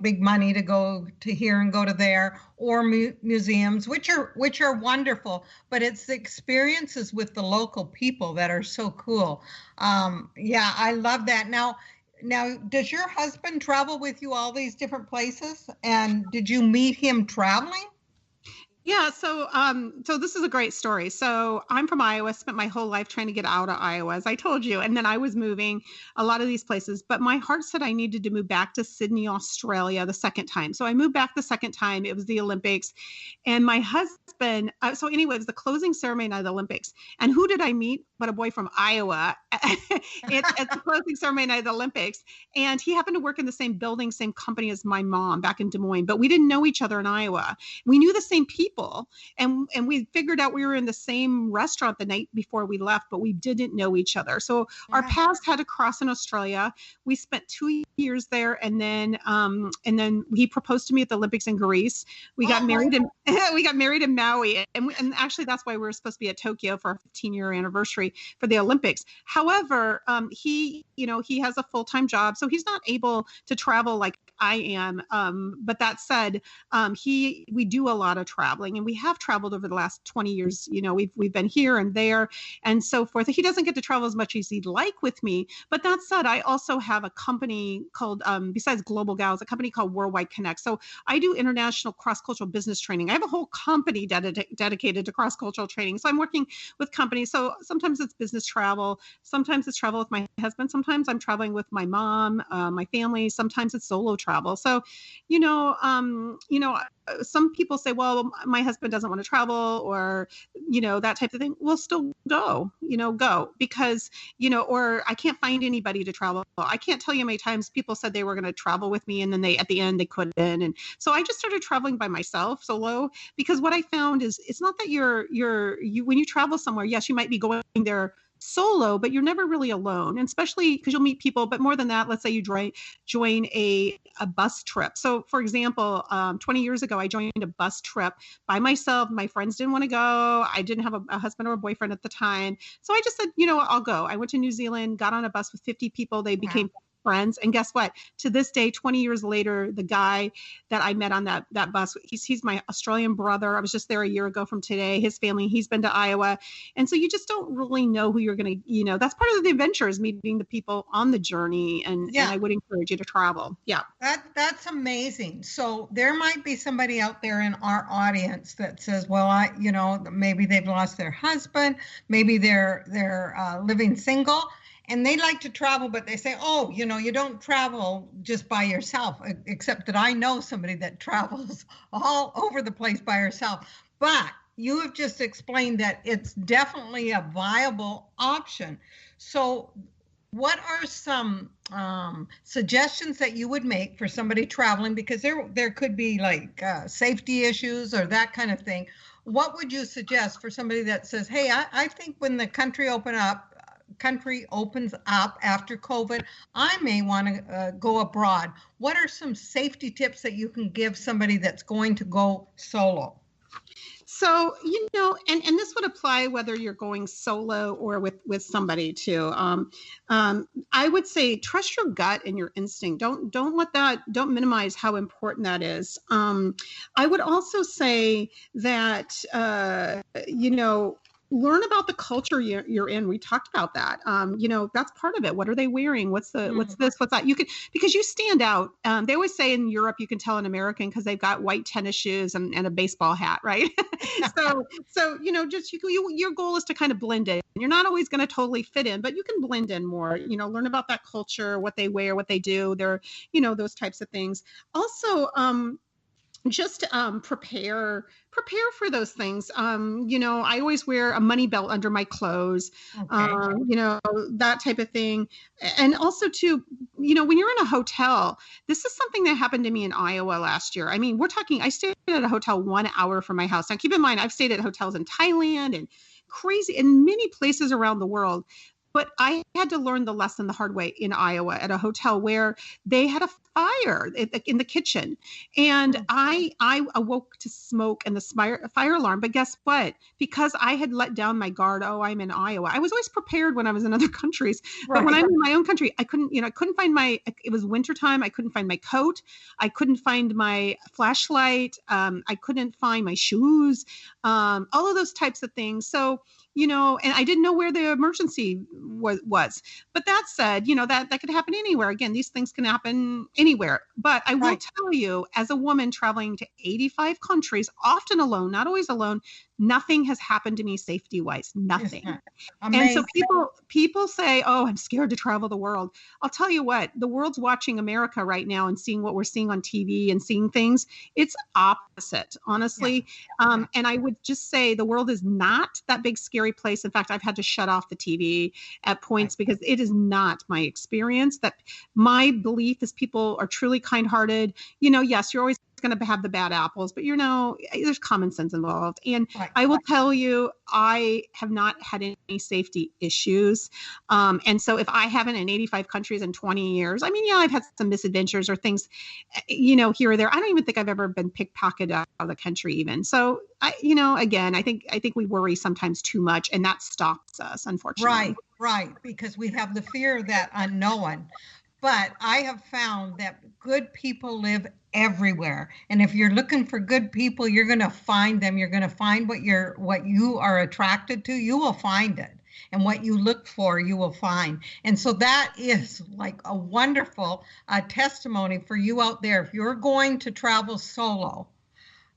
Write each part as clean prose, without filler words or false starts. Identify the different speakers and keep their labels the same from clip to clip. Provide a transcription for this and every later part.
Speaker 1: big money to go to here and go to there, or museums, which are wonderful. But it's the experiences with the local people that are so cool. Yeah, I love that. Now, does your husband travel with you all these different places? And did you meet him traveling?
Speaker 2: Yeah, so this is a great story. So I'm from Iowa, spent my whole life trying to get out of Iowa, as I told you, and then I was moving a lot of these places, but my heart said I needed to move back to Sydney, Australia the second time. So I moved back the second time. It was the Olympics, and my husband. So anyway, it was the closing ceremony of the Olympics, and who did I meet but a boy from Iowa at the closing ceremony of the Olympics, and he happened to work in the same building, same company as my mom back in Des Moines, but we didn't know each other in Iowa. We knew the same people, and we figured out we were in the same restaurant the night before we left, but we didn't know each other. So our paths had to cross in Australia. We spent 2 years there, and then he proposed to me at the Olympics in Greece. We got married in Maui, and actually that's why we were supposed to be at Tokyo for our 15-year anniversary for the Olympics. However, he has a full-time job, so he's not able to travel like I am. But that said, we do a lot of traveling, and we have traveled over the last 20 years. We've been here and there and so forth. He doesn't get to travel as much as he'd like with me. But that said, I also have a company called, besides Global Gals, a company called Worldwide Connect. So I do international cross-cultural business training. I have a whole company dedicated to cross-cultural training. So I'm working with companies. So sometimes it's business travel. Sometimes it's travel with my husband. Sometimes I'm traveling with my mom, my family. Sometimes it's solo travel. So, some people say, well, my husband doesn't want to travel, or, that type of thing. We'll still go because, or I can't find anybody to travel. I can't tell you how many times people said they were going to travel with me, and then at the end they couldn't. And so I just started traveling by myself solo, because what I found is it's not that when you travel somewhere, yes, you might be going there solo, but you're never really alone, and especially because you'll meet people. But more than that, let's say you join a bus trip. So for example, 20 years ago, I joined a bus trip by myself. My friends didn't want to go. I didn't have a husband or a boyfriend at the time. So I just said, I'll go. I went to New Zealand, got on a bus with 50 people. They became friends. And guess what? To this day, 20 years later, the guy that I met on that bus, he's my Australian brother. I was just there a year ago from today. His family, he's been to Iowa. And so you just don't really know who you're going to, that's part of the adventure, is meeting the people on the journey. And I would encourage you to travel. Yeah.
Speaker 1: That's amazing. So there might be somebody out there in our audience that says, well, maybe they've lost their husband, maybe they're living single, and they like to travel, but they say, you don't travel just by yourself, except that I know somebody that travels all over the place by herself. But you have just explained that it's definitely a viable option. So what are some suggestions that you would make for somebody traveling? Because there could be like safety issues or that kind of thing. What would you suggest for somebody that says, hey, I think when the country opens up after COVID, I may want to go abroad? What are some safety tips that you can give somebody that's going to go solo?
Speaker 2: So, and this would apply whether you're going solo or with somebody too. I would say trust your gut and your instinct. Don't minimize how important that is. I would also say that, learn about the culture you're in. We talked about that. That's part of it. What are they wearing? What's this? What's that? Because you stand out. They always say in Europe, you can tell an American because they've got white tennis shoes and a baseball hat, right? Your goal is to kind of blend in. You're not always going to totally fit in, but you can blend in more, learn about that culture, what they wear, what they do, those types of things. Also, just prepare for those things. I always wear a money belt under my clothes, that type of thing. And also too, when you're in a hotel, this is something that happened to me in Iowa last year. I mean, I stayed at a hotel 1 hour from my house. Now keep in mind, I've stayed at hotels in Thailand and in many places around the world. But I had to learn the lesson the hard way in Iowa at a hotel where they had a fire in the kitchen. And I awoke to smoke and the fire alarm. But guess what? Because I had let down my guard, I'm in Iowa. I was always prepared when I was in other countries. But when I'm in my own country, I couldn't find it was wintertime. I couldn't find my coat. I couldn't find my flashlight. I couldn't find my shoes, all of those types of things. So, and I didn't know where the emergency was. But that said, that could happen anywhere. Again, these things can happen anywhere. But I will tell you, as a woman traveling to 85 countries, often alone, not always alone, nothing has happened to me safety-wise. Nothing. And so people say, oh, I'm scared to travel the world. I'll tell you what, the world's watching America right now and seeing what we're seeing on TV and seeing things. It's opposite, honestly. And I would just say the world is not that big, scary place. In fact, I've had to shut off the TV at points because it is not my experience. That my belief is people are truly kind-hearted. Yes, you're always going to have the bad apples, but there's common sense involved. And I will tell you, I have not had any safety issues. And so if I haven't in 85 countries in 20 years, I've had some misadventures or things, here or there. I don't even think I've ever been pickpocketed out of the country even. So again, I think we worry sometimes too much, and that stops us, unfortunately.
Speaker 1: Right. Because we have the fear of that unknown. But I have found that good people live everywhere. And if you're looking for good people, you're going to find them. You're going to find what you are attracted to. You will find it. And what you look for, you will find. And so that is like a wonderful testimony for you out there. If you're going to travel solo,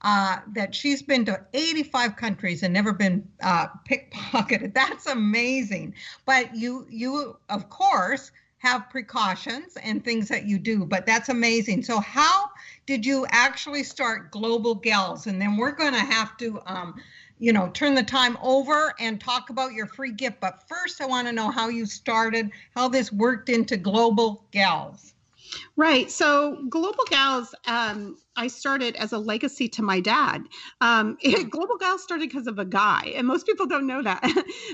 Speaker 1: that she's been to 85 countries and never been pickpocketed. That's amazing. But you of course, have precautions and things that you do, but that's amazing. So how did you actually start Global Gals? And then we're going to have to, turn the time over and talk about your free gift. But first, I want to know how you started, how this worked into Global Gals.
Speaker 2: Right. So Global Gals, I started as a legacy to my dad. Global Gals started because of a guy, and most people don't know that.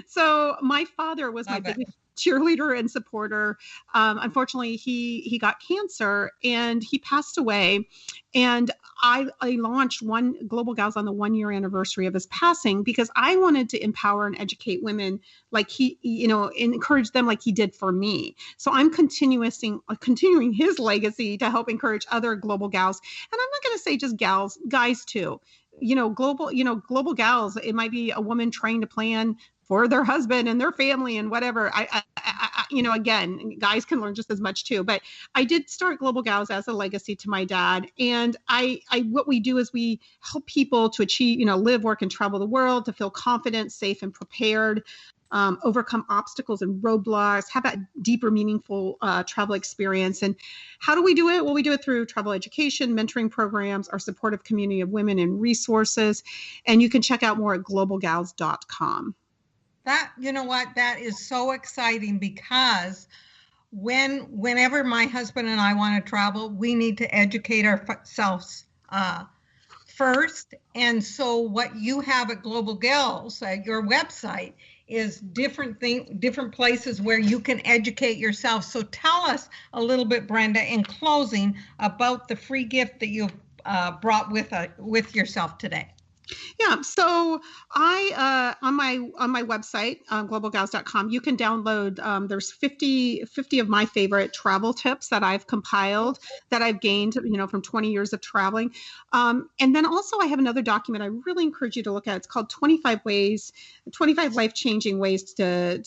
Speaker 2: So my father was my biggest cheerleader and supporter. Unfortunately, he got cancer and he passed away. And I launched Global Gals on the 1-year anniversary of his passing because I wanted to empower and educate women like he, encourage them like he did for me. So I'm continuing his legacy to help encourage other Global Gals. And I'm not going to say just gals, guys too. Global Gals, it might be a woman trying to plan for their husband and their family and whatever. Again, guys can learn just as much too. But I did start Global Gals as a legacy to my dad. And what we do is we help people to achieve, live, work, and travel the world, to feel confident, safe, and prepared, overcome obstacles and roadblocks, have that deeper, meaningful travel experience. And how do we do it? Well, we do it through travel education, mentoring programs, our supportive community of women and resources. And you can check out more at globalgals.com.
Speaker 1: That is so exciting because whenever my husband and I want to travel, we need to educate ourselves first. And so what you have at Global Gals, your website, is different places where you can educate yourself. So tell us a little bit, Brenda, in closing, about the free gift that you've brought with yourself today.
Speaker 2: Yeah. So I, on my website, globalgals.com, you can download, there's 50 of my favorite travel tips that I've compiled that I've gained, from 20 years of traveling. And then also I have another document I really encourage you to look at. It's called 25 life-changing ways to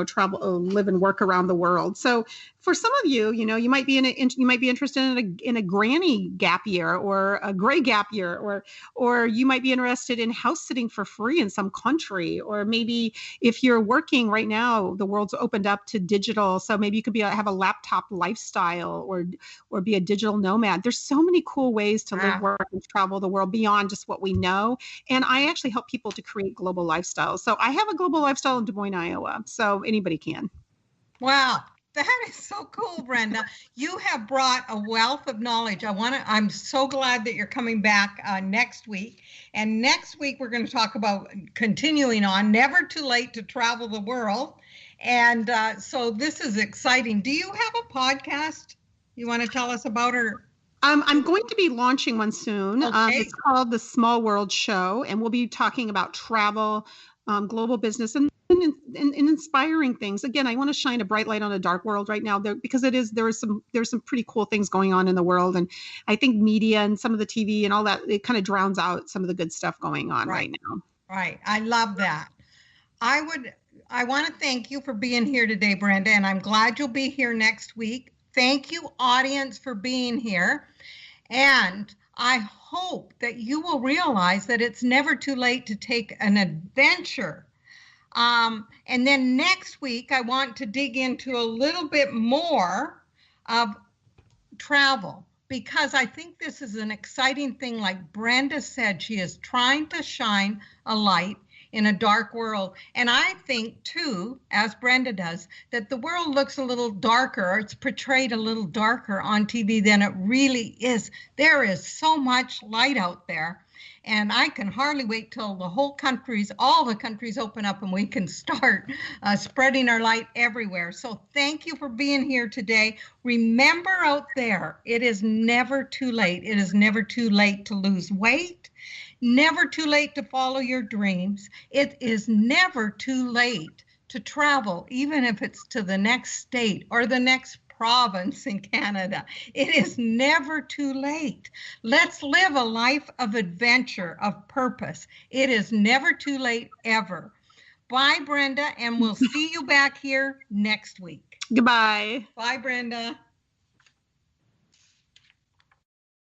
Speaker 2: travel, live and work around the world. So for some of you, you might be interested in a granny gap year or a gray gap year, or you might be interested in house sitting for free in some country, or maybe if you're working right now, the world's opened up to digital, so maybe you could have a laptop lifestyle or be a digital nomad. There's so many cool ways to live, work, and travel the world beyond just what we know. And I actually help people to create global lifestyles. So I have a global lifestyle in Des Moines, Iowa. So anybody can.
Speaker 1: Wow. That is so cool, Brenda. You have brought a wealth of knowledge. I'm so glad that you're coming back next week. And next week, we're going to talk about continuing on, never too late to travel the world. And so this is exciting. Do you have a podcast? You want to tell us about her?
Speaker 2: I'm going to be launching one soon.
Speaker 1: Okay.
Speaker 2: It's called the Small World Show, and we'll be talking about travel, global business, and inspiring things. Again, I want to shine a bright light on a dark world right now, because there's some pretty cool things going on in the world, and I think media and some of the TV and all that, it kind of drowns out some of the good stuff going on right now.
Speaker 1: Right. I love that. I want to thank you for being here today, Brenda, and I'm glad you'll be here next week. Thank you, audience, for being here. And I hope that you will realize that it's never too late to take an adventure. And then next week, I want to dig into a little bit more of travel, because I think this is an exciting thing. Like Brenda said, she is trying to shine a light in a dark world. And I think too, as Brenda does, that the world looks a little darker, or it's portrayed a little darker on TV than it really is. There is so much light out there. And I can hardly wait till all the countries open up and we can start spreading our light everywhere. So thank you for being here today. Remember out there, it is never too late. It is never too late to lose weight. Never too late to follow your dreams. It is never too late to travel, even if it's to the next state or the next province in Canada. It is never too late. Let's live a life of adventure, of purpose. It is never too late ever. Bye, Brenda, and we'll see you back here next week.
Speaker 2: Goodbye.
Speaker 1: Bye, Brenda.